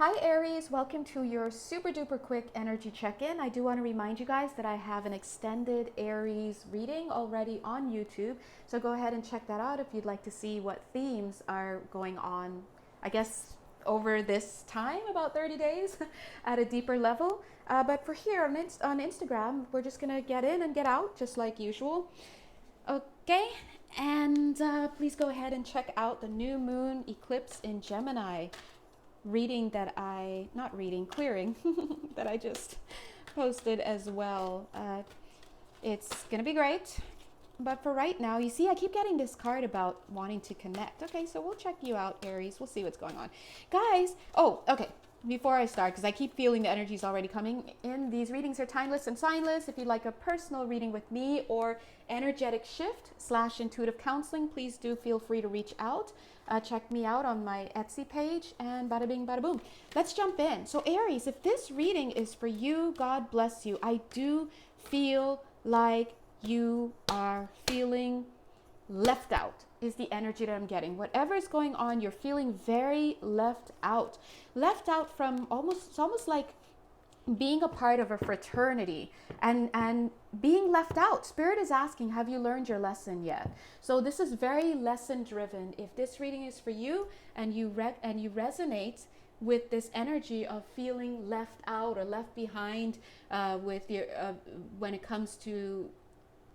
Hi Aries, welcome to your super duper quick energy check-in. I do want to remind you guys that I have an extended Aries reading already on YouTube. So go ahead and check that out if you'd like to see what themes are going on, I guess, over this time, about 30 days at a deeper level. But for here on Instagram, we're just going to get in and get out just like usual. Okay, and please go ahead and check out the new moon eclipse in Gemini reading that not reading, clearing that I just posted as well. It's gonna be great. But for right now, you see, I keep getting this card about wanting to connect. Okay, so we'll check you out, Aries. We'll see what's going on. Guys, okay. Before I start, because I keep feeling the energy's already coming in, these readings are timeless and signless. If you'd like a personal reading with me or energetic shift / intuitive counseling, please do feel free to reach out. Check me out on my Etsy page and bada bing, bada boom. Let's jump in. So Aries, if this reading is for you, God bless you. I do feel like you are feeling left out is the energy that I'm getting. Whatever is going on, you're feeling very left out. Left out from it's almost like being a part of a fraternity and being left out. Spirit is asking, have you learned your lesson yet? So this is very lesson driven. If this reading is for you and you resonate with this energy of feeling left out or left behind with your when it comes to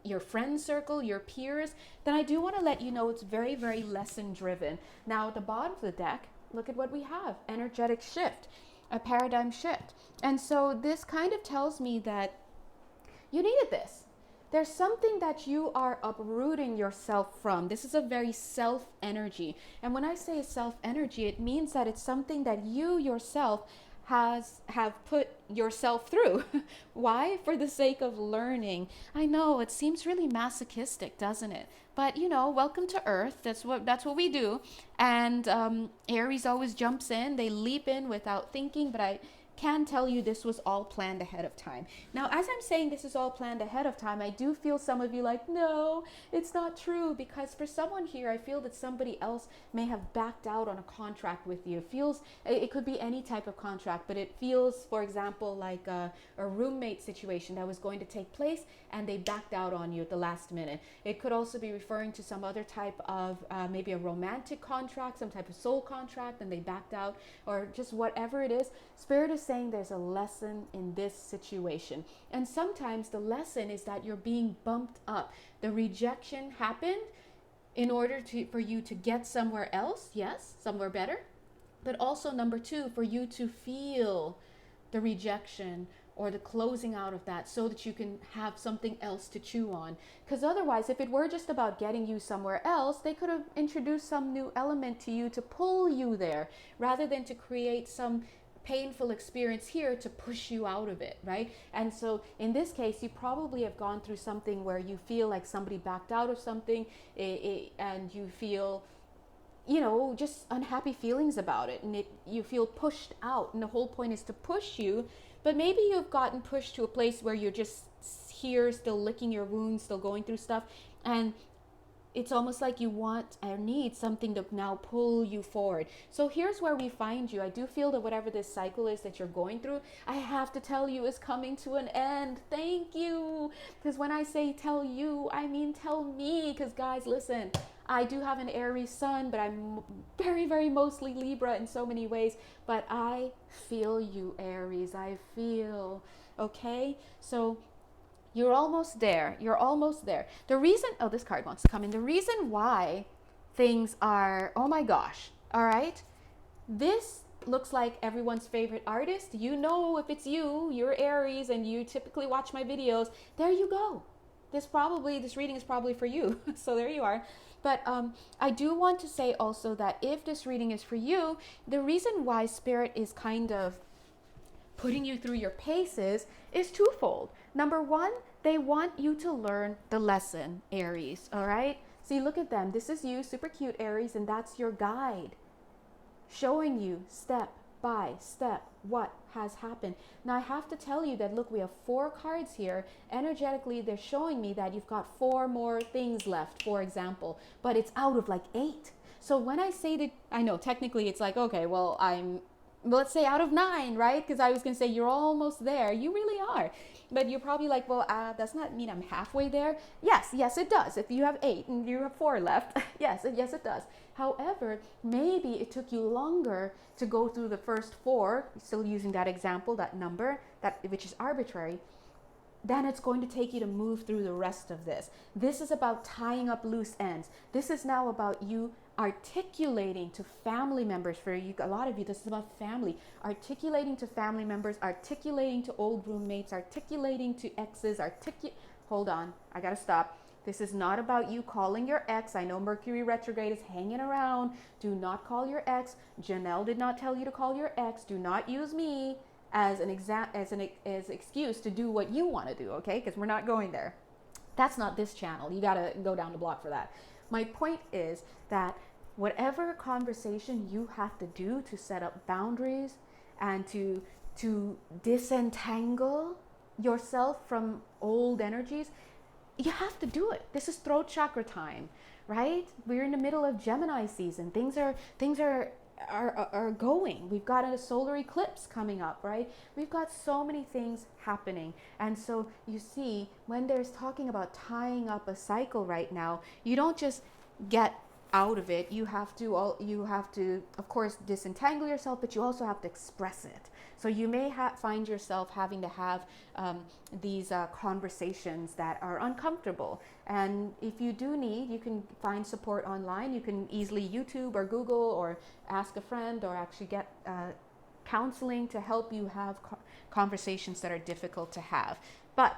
your friend circle, your peers, then I do want to let you know it's very, very lesson driven. Now at the bottom of the deck, look at what we have. Energetic shift, a paradigm shift. And so this kind of tells me that you needed this. There's something that you are uprooting yourself from. This is a very self energy. And when I say self energy, it means that it's something that you yourself have put yourself through. Why? For the sake of learning. I know it seems really masochistic, doesn't it? But welcome to Earth. That's what we do. And Aries always jumps in. They leap in without thinking. But I can tell you this was all planned ahead of time. Now, as I'm saying this is all planned ahead of time, I do feel some of you like, no, it's not true. Because for someone here, I feel that somebody else may have backed out on a contract with you. It could be any type of contract, but it feels, for example, like a roommate situation that was going to take place and they backed out on you at the last minute. It could also be referring to some other type of maybe a romantic contract, some type of soul contract, and they backed out, or just whatever it is. Spirit is saying there's a lesson in this situation. And sometimes the lesson is that you're being bumped up. The rejection happened in order for you to get somewhere else, yes, somewhere better. But also, number two, for you to feel the rejection or the closing out of that so that you can have something else to chew on. Because otherwise, if it were just about getting you somewhere else, they could have introduced some new element to you to pull you there rather than to create some painful experience here to push you out of it, right? And so in this case, you probably have gone through something where you feel like somebody backed out of something and you feel just unhappy feelings about it, and you feel pushed out, and the whole point is to push you. But maybe you've gotten pushed to a place where you're just here still licking your wounds, still going through stuff, and it's almost like you want or need something to now pull you forward. So here's where we find you. I do feel that whatever this cycle is that you're going through, I have to tell you, is coming to an end. Thank you. Because when I say tell you, I mean tell me. Because guys, listen, I do have an Aries sun, but I'm very, very mostly Libra in so many ways. But I feel you, Aries. I feel, okay? So you're almost there. You're almost there. The reason, this card wants to come in. The reason why things are, oh my gosh, all right? This looks like everyone's favorite artist. If it's you're Aries and you typically watch my videos, there you go. This reading is probably for you. So there you are. But I do want to say also that if this reading is for you, the reason why Spirit is kind of putting you through your paces is twofold. Number one, they want you to learn the lesson, Aries, all right? See, look at them. This is you, super cute, Aries, and that's your guide, showing you step by step what has happened. Now, I have to tell you that, look, we have 4 cards here. Energetically, they're showing me that you've got 4 more things left, for example, but it's out of like 8. So when I say that, I know technically it's like, okay, well, I'm let's say out of 9, right? Because I was going to say you're almost there. You really are. But you're probably like, well, does not mean I'm halfway there. Yes, it does. If you have 8 and you have 4 left, yes, it does. However, maybe it took you longer to go through the first 4, still using that example, that number, which is arbitrary, then it's going to take you to move through the rest of this. This is about tying up loose ends. This is now about you articulating to family members. For you, a lot of you, this is about family. Articulating to family members, articulating to old roommates, articulating to exes, hold on, I gotta stop. This is not about you calling your ex. I know Mercury retrograde is hanging around. Do not call your ex. Janelle did not tell you to call your ex. Do not use me as an excuse to do what you want to do, okay? Because we're not going there. That's not this channel. You got to go down the block for that. My point is that whatever conversation you have to do to set up boundaries and to disentangle yourself from old energies, you have to do it. This is throat chakra time, right? We're in the middle of Gemini season. Things are going. We've got a solar eclipse coming up, right? We've got so many things happening. And so you see, when there's talking about tying up a cycle right now, you don't just get out of it. You have to, of course, disentangle yourself, but you also have to express it. So you may find yourself having to have these conversations that are uncomfortable. And if you do need, you can find support online. You can easily YouTube or Google or ask a friend or actually get counseling to help you have conversations that are difficult to have. But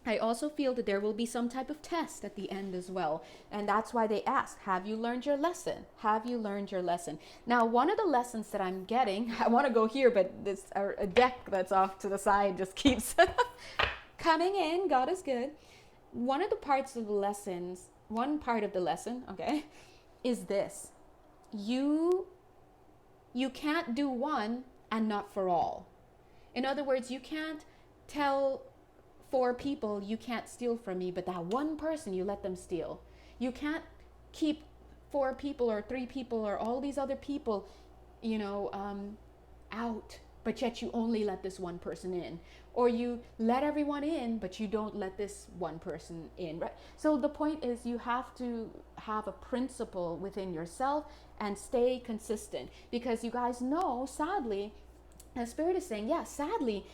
I also feel that there will be some type of test at the end as well. And that's why they ask, have you learned your lesson? Have you learned your lesson? Now, one of the lessons that I'm getting, I want to go here, but this a deck that's off to the side just keeps coming in. God is good. One of the parts of the lessons, one part of the lesson, okay, is this. You can't do one and not for all. In other words, you can't tell 4 people you can't steal from me, but that one person you let them steal. You can't keep 4 people or 3 people or all these other people, out, but yet you only let this one person in. Or you let everyone in, but you don't let this one person in, right? So the point is you have to have a principle within yourself and stay consistent, because you guys know, sadly, and Spirit is saying, sadly,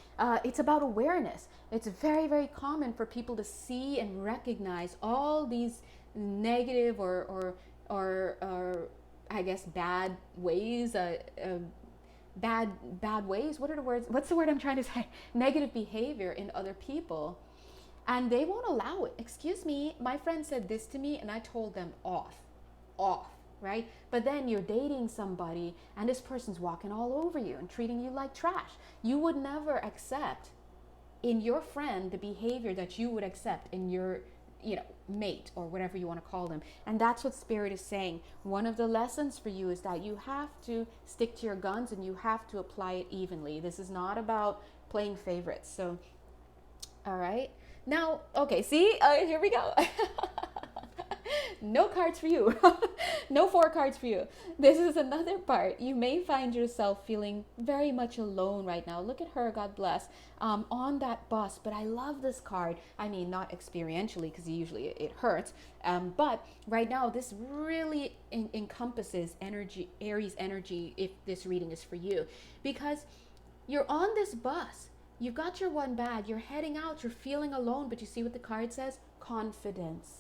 it's about awareness. It's very, very common for people to see and recognize all these negative or I guess bad ways, bad ways. What are the words? What's the word I'm trying to say? Negative behavior in other people. And they won't allow it. Excuse me, my friend said this to me and I told them off. Right? But then you're dating somebody and this person's walking all over you and treating you like trash. You would never accept in your friend the behavior that you would accept in your, mate or whatever you want to call them. And that's what Spirit is saying. One of the lessons for you is that you have to stick to your guns and you have to apply it evenly. This is not about playing favorites. So, all right. Now, okay, see, here we go. No cards for you. No 4 cards for you. This is another part. You may find yourself feeling very much alone right now. Look at her, God bless, on that bus. But I love this card. I mean, not experientially, because usually it hurts. But right now, this really encompasses energy, Aries energy, if this reading is for you. Because you're on this bus. You've got your one bag. You're heading out. You're feeling alone. But you see what the card says? Confidence.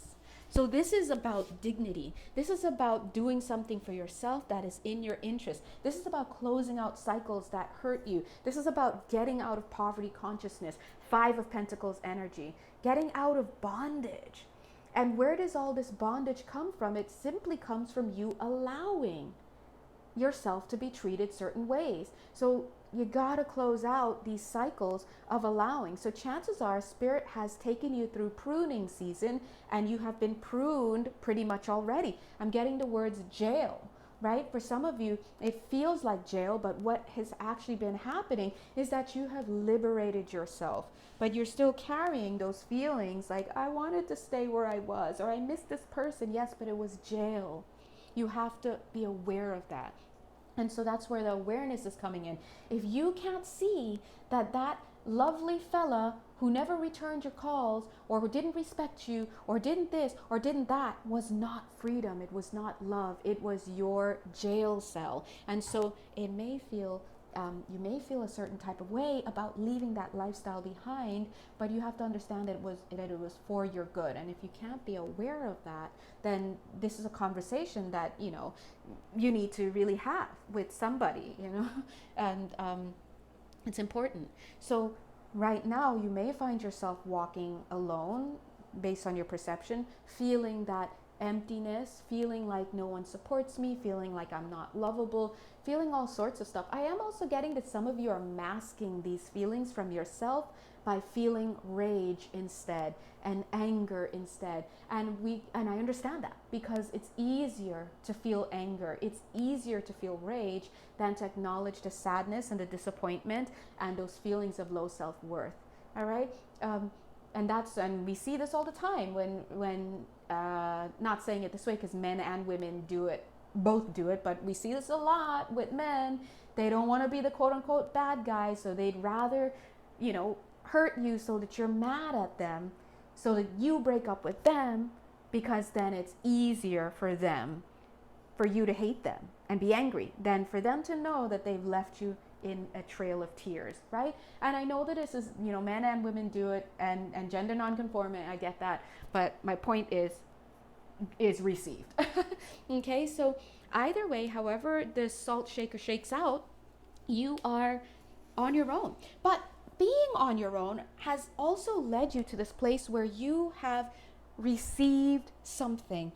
So this is about dignity. This is about doing something for yourself that is in your interest. This is about closing out cycles that hurt you. This is about getting out of poverty consciousness. 5 of Pentacles energy. Getting out of bondage. And where does all this bondage come from? It simply comes from you allowing yourself to be treated certain ways. So you gotta close out these cycles of allowing. So chances are Spirit has taken you through pruning season and you have been pruned pretty much already. I'm getting the words jail, right? For some of you, it feels like jail, but what has actually been happening is that you have liberated yourself, but you're still carrying those feelings like, I wanted to stay where I was, or I missed this person. Yes, but it was jail. You have to be aware of that. And so that's where the awareness is coming in. If you can't see that that lovely fella who never returned your calls, or who didn't respect you, or didn't this or didn't that, was not freedom, it was not love, it was your jail cell. And so it may feel you may feel a certain type of way about leaving that lifestyle behind, but you have to understand that it was for your good. And if you can't be aware of that, then this is a conversation that you need to really have with somebody, and it's important. So right now, you may find yourself walking alone based on your perception, feeling that emptiness, feeling like no one supports me, feeling like I'm not lovable, feeling all sorts of stuff. I am also getting that some of you are masking these feelings from yourself by feeling rage instead and anger instead. And I understand that, because it's easier to feel anger, it's easier to feel rage than to acknowledge the sadness and the disappointment and those feelings of low self-worth. All right. And we see this all the time when not saying it this way, because men and women both do it, but we see this a lot with men. They don't want to be the quote unquote bad guy, so they'd rather hurt you so that you're mad at them, so that you break up with them, because then it's easier for you to hate them and be angry than for them to know that they've left you in a trail of tears, right? And I know that this is, men and women do it, and gender non-conforming, I get that, but my point is received. Okay, so either way, however the salt shaker shakes out, you are on your own. But being on your own has also led you to this place where you have received something.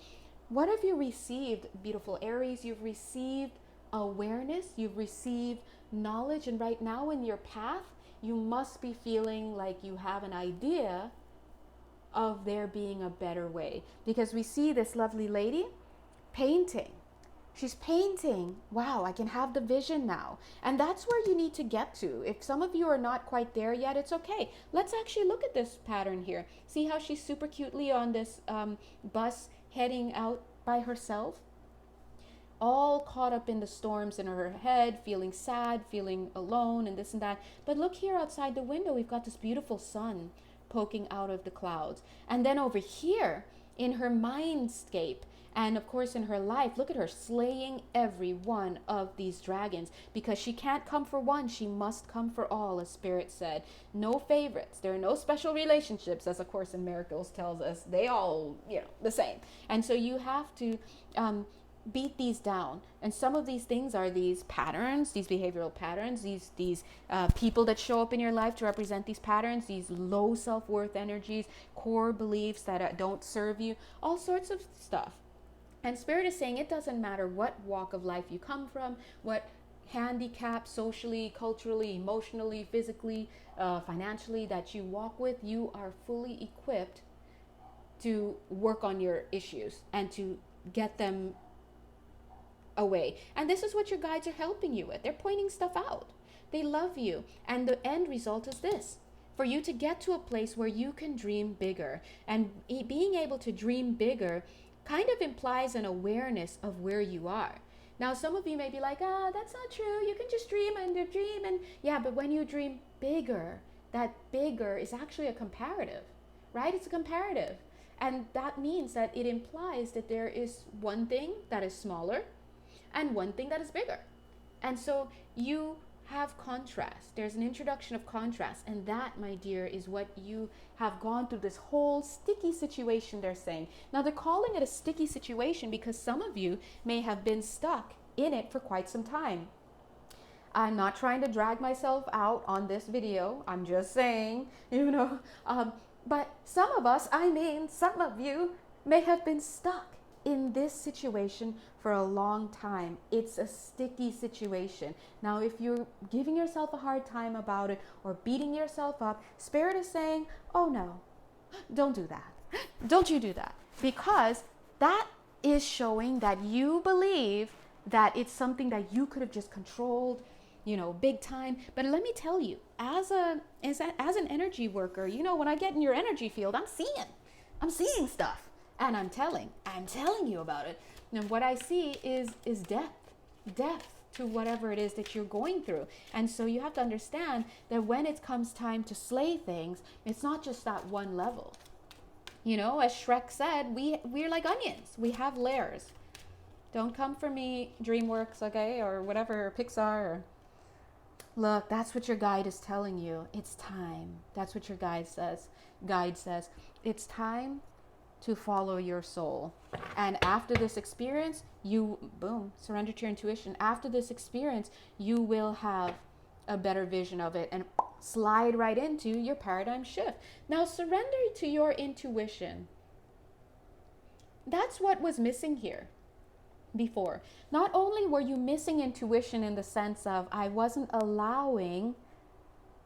What have you received, beautiful Aries? You've received awareness, you've received knowledge, and right now in your path, you must be feeling like you have an idea of there being a better way. Because we see this lovely lady painting. She's painting. Wow, I can have the vision now. And that's where you need to get to. If some of you are not quite there yet, it's okay. Let's actually look at this pattern here. See how she's super cutely on this bus heading out by herself? All caught up in the storms in her head, feeling sad, feeling alone, and this and that. But look here outside the window, we've got this beautiful sun poking out of the clouds. And then over here in her mindscape, and of course in her life, look at her slaying every one of these dragons, because she can't come for one, she must come for all, as Spirit said. No favorites. There are no special relationships, as A Course in Miracles tells us. They all, the same. And so you have to beat these down. And some of these things are these patterns, these behavioral patterns, these people that show up in your life to represent these patterns, these low self-worth energies, core beliefs that don't serve you, all sorts of stuff. And Spirit is saying it doesn't matter what walk of life you come from, what handicap socially, culturally, emotionally, physically, financially that you walk with, you are fully equipped to work on your issues and to get them away. And this is what your guides are helping you with. They're pointing stuff out. They love you. And the end result is this: for you to get to a place where you can dream bigger. And being able to dream bigger kind of implies an awareness of where you are. Now, some of you may be like, that's not true. You can just dream and dream. And yeah, but when you dream bigger, that bigger is actually a comparative, right? It's a comparative. And that means that it implies that there is one thing that is smaller and one thing that is bigger. And so you have contrast. There's an introduction of contrast. And that, my dear, is what you have gone through, this whole sticky situation, they're saying. Now, they're calling it a sticky situation because some of you may have been stuck in it for quite some time. I'm not trying to drag myself out on this video. I'm just saying, but some of you may have been stuck in this situation for a long time. It's a sticky situation. Now, if you're giving yourself a hard time about it or beating yourself up, Spirit is saying, oh no, don't do that. Don't you do that. Because that is showing that you believe that it's something that you could have just controlled, big time. But let me tell you, as an energy worker, when I get in your energy field, I'm seeing stuff. And I'm telling you about it. And what I see is death. to whatever it is that you're going through. And so you have to understand that when it comes time to slay things, it's not just that one level. You know, as Shrek said, we're like onions. We have layers. Don't come for me, DreamWorks, okay, or whatever, Pixar. Look, that's what your guide is telling you. It's time. That's what your guide says. It's time to follow your soul. And after this experience, you, boom, surrender to your intuition. After this experience, you will have a better vision of it and slide right into your paradigm shift. Now, surrender to your intuition. That's what was missing here before. Not only were you missing intuition in the sense of I wasn't allowing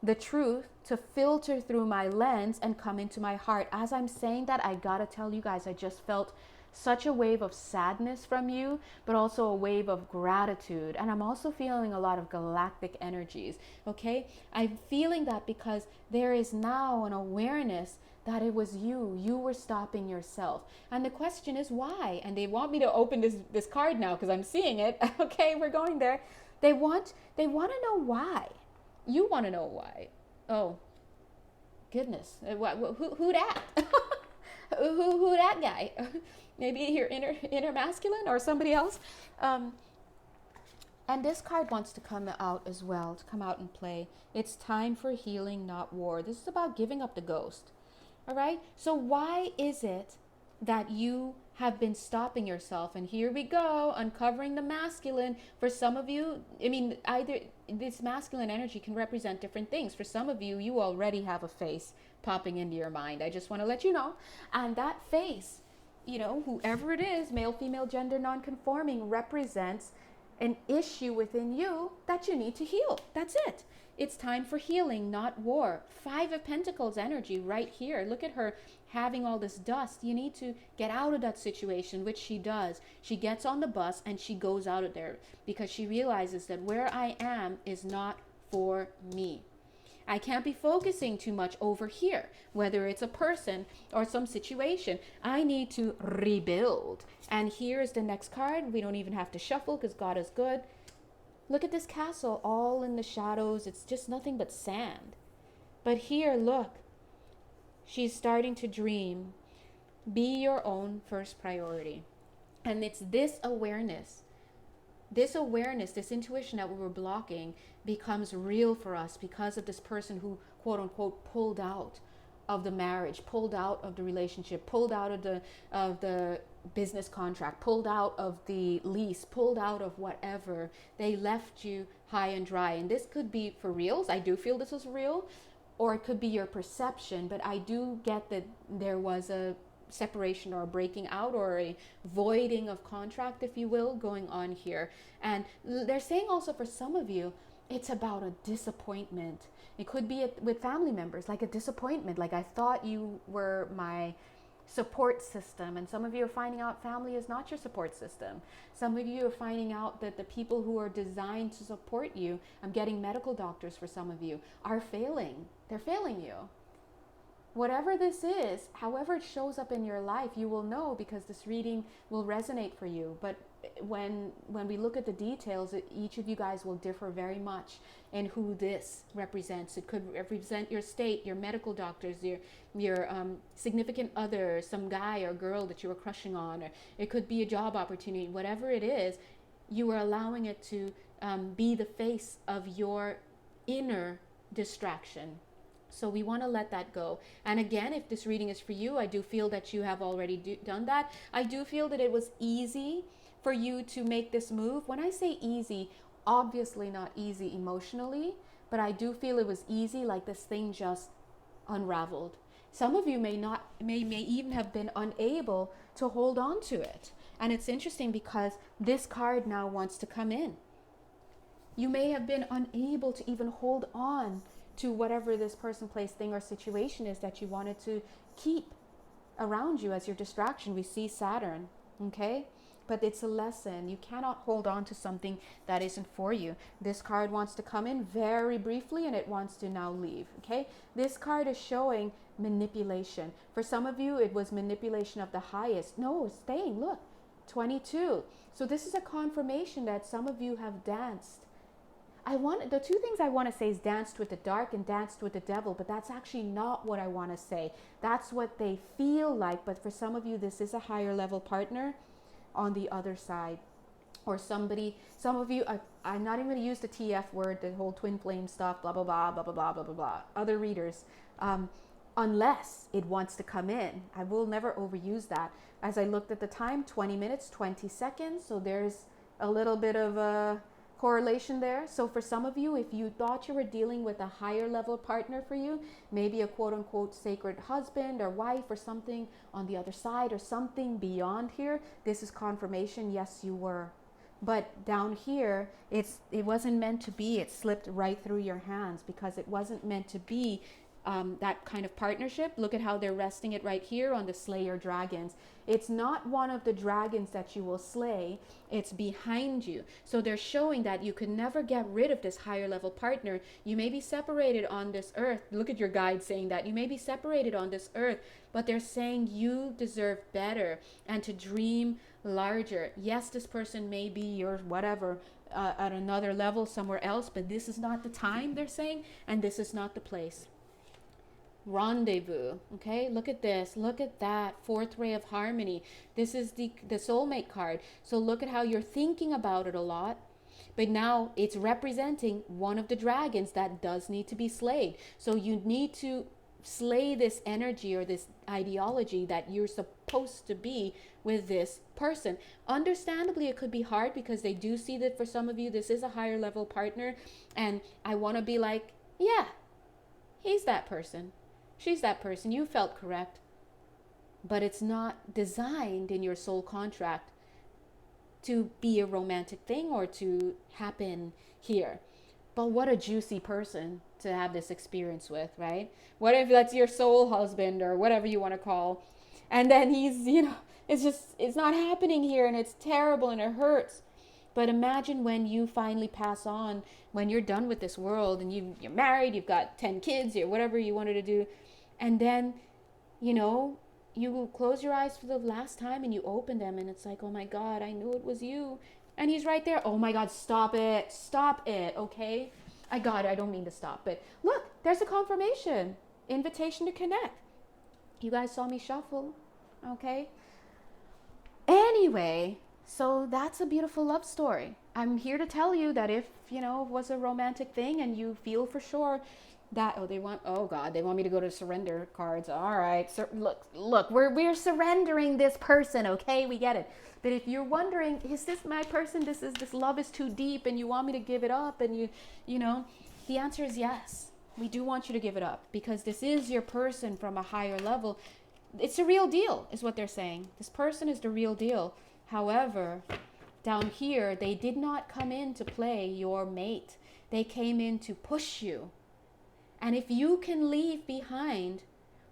the truth to filter through my lens and come into my heart. As I'm saying that, I gotta tell you guys, I just felt such a wave of sadness from you, but also a wave of gratitude. And I'm also feeling a lot of galactic energies, okay? I'm feeling that because there is now an awareness that it was you were stopping yourself. And the question is why? And they want me to open this card now because I'm seeing it. Okay, we're going there. They want to know why. You want to know why. Oh, goodness. Who that? who that guy? Maybe your inner masculine or somebody else. And this card wants to come out as well, to come out and play. It's time for healing, not war. This is about giving up the ghost. All right? So why is it that you have been stopping yourself? And here we go, uncovering the masculine. For some of you, I mean, either this masculine energy can represent different things. For some of you, you already have a face popping into your mind. I just want to let you know. And that face, you know, whoever it is, male, female, gender, non-conforming, represents an issue within you that you need to heal. That's it. It's time for healing, not war. 5 of Pentacles energy right here. Look at her having all this dust. You need to get out of that situation, which she does. She gets on the bus and she goes out of there because she realizes that where I am is not for me. I can't be focusing too much over here, whether it's a person or some situation. I need to rebuild. And here is the next card. We don't even have to shuffle because God is good. Look at this castle, all in the shadows. It's just nothing but sand. But here, look, she's starting to dream. Be your own first priority. And it's this awareness, this intuition that we were blocking becomes real for us because of this person who, quote unquote, pulled out of the marriage, pulled out of the relationship, pulled out of the business contract, pulled out of the lease, pulled out of whatever. They left you high and dry. And this could be for reals. I do feel this was real, or it could be your perception, but I do get that there was a separation or a breaking out or a voiding of contract, if you will, going on here. And they're saying also for some of you, it's about a disappointment. It could be with family members, like a disappointment. Like, I thought you were my support system. And some of you are finding out family is not your support system. Some of you are finding out that the people who are designed to support you, I'm getting medical doctors for some of you, are failing. They're failing you. Whatever this is, however it shows up in your life, you will know because this reading will resonate for you. But when we look at the details, each of you guys will differ very much in who this represents. It could represent your state, your medical doctors, your significant other, some guy or girl that you were crushing on, or it could be a job opportunity. Whatever it is, you are allowing it to be the face of your inner distraction. So we want to let that go. And again, if this reading is for you, I do feel that you have already done that. I do feel that it was easy for you to make this move. When I say easy, obviously not easy emotionally, but I do feel it was easy, like this thing just unraveled. Some of you may even have been unable to hold on to it. And it's interesting because this card now wants to come in. You may have been unable to even hold on to whatever this person, place, thing, or situation is that you wanted to keep around you as your distraction. We see Saturn, okay? But it's a lesson. You cannot hold on to something that isn't for you. This card wants to come in very briefly and it wants to now leave, okay? This card is showing manipulation. For some of you, it was manipulation of the highest. No, it's staying, look. 22. So this is a confirmation that some of you have danced. The two things I want to say is danced with the dark and danced with the devil, but that's actually not what I want to say. That's what they feel like, but for some of you, this is a higher level partner on the other side. Or somebody, some of you, I'm not even going to use the TF word, the whole twin flame stuff, blah, blah, blah, blah, blah, blah, blah, blah, blah. Other readers, unless it wants to come in. I will never overuse that. As I looked at the time, 20 minutes, 20 seconds. So there's a little bit of a correlation there. So for some of you, if you thought you were dealing with a higher level partner for you, maybe a quote unquote sacred husband or wife or something on the other side or something beyond here, this is confirmation. Yes, you were. But down here, it wasn't meant to be. It slipped right through your hands because it wasn't meant to be that kind of partnership. Look at how they're resting it right here on the Slayer dragons. It's not one of the dragons that you will slay. It's behind you. So they're showing that you can never get rid of this higher level partner. You may be separated on this earth. Look at your guide saying that. You may be separated on this earth, but they're saying you deserve better and to dream larger. Yes, this person may be your whatever at another level somewhere else, but this is not the time, they're saying, and this is not the place. Rendezvous. Okay, look at this, look at that fourth ray of harmony. This is the soulmate card. So look at how you're thinking about it a lot, but now it's representing one of the dragons that does need to be slayed. So you need to slay this energy or this ideology that you're supposed to be with this person. Understandably, it could be hard because they do see that for some of you this is a higher level partner, and I want to be like, yeah, he's that person, she's that person, you felt correct. But it's not designed in your soul contract to be a romantic thing or to happen here. But what a juicy person to have this experience with, right? What if that's your soul husband or whatever you want to call, and then he's, it's not happening here and it's terrible and it hurts. But imagine when you finally pass on, when you're done with this world and you're married, you've got 10 kids or whatever you wanted to do, and then, you close your eyes for the last time and you open them and it's like, oh my God, I knew it was you. And he's right there. Oh my God, stop it, okay? I don't mean to stop, but look, there's a confirmation, invitation to connect. You guys saw me shuffle, okay? Anyway, so that's a beautiful love story. I'm here to tell you that if, it was a romantic thing and you feel for sure that, they want me to go to surrender cards. All right, so look, we're surrendering this person, okay? We get it. But if you're wondering, is this my person? This love is too deep and you want me to give it up, and the answer is yes. We do want you to give it up because this is your person from a higher level. It's the real deal, is what they're saying. This person is the real deal. However, down here, they did not come in to play your mate. They came in to push you. And if you can leave behind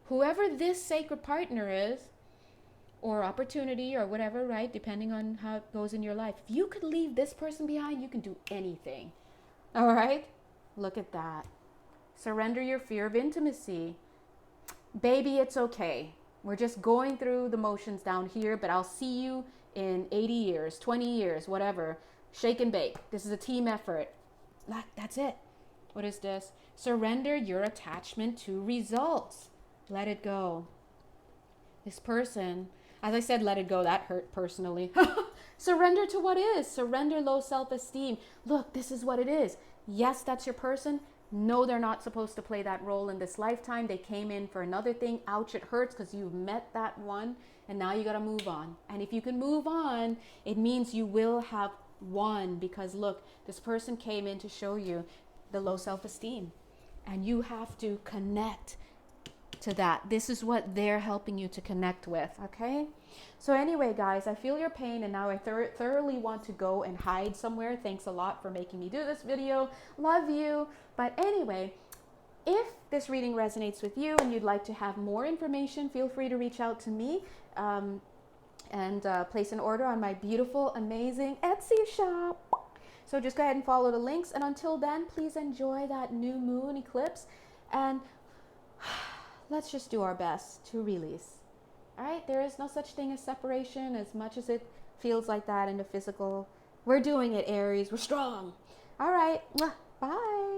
whoever this sacred partner is, or opportunity or whatever, right? Depending on how it goes in your life. If you could leave this person behind, you can do anything. All right? Look at that. Surrender your fear of intimacy. Baby, it's okay. We're just going through the motions down here, but I'll see you in 80 years, 20 years, whatever. Shake and bake. This is a team effort. That's it. What is this? Surrender your attachment to results. Let it go. This person, as I said, let it go. That hurt personally. Surrender to what is. Surrender low self-esteem. Look, this is what it is. Yes, that's your person. No, they're not supposed to play that role in this lifetime. They came in for another thing. Ouch, it hurts because you've met that one and now you got to move on. And if you can move on, it means you will have won, because look, this person came in to show you the low self-esteem and you have to connect to that. This is what they're helping you to connect with, okay? So anyway, guys, I feel your pain and now I thoroughly want to go and hide somewhere. Thanks a lot for making me do this video. Love you. But anyway, if this reading resonates with you and you'd like to have more information, feel free to reach out to me and place an order on my beautiful, amazing Etsy shop. So just go ahead and follow the links. And until then, please enjoy that new moon eclipse. And let's just do our best to release. All right, there is no such thing as separation, as much as it feels like that in the physical. We're doing it, Aries. We're strong. All right. Bye.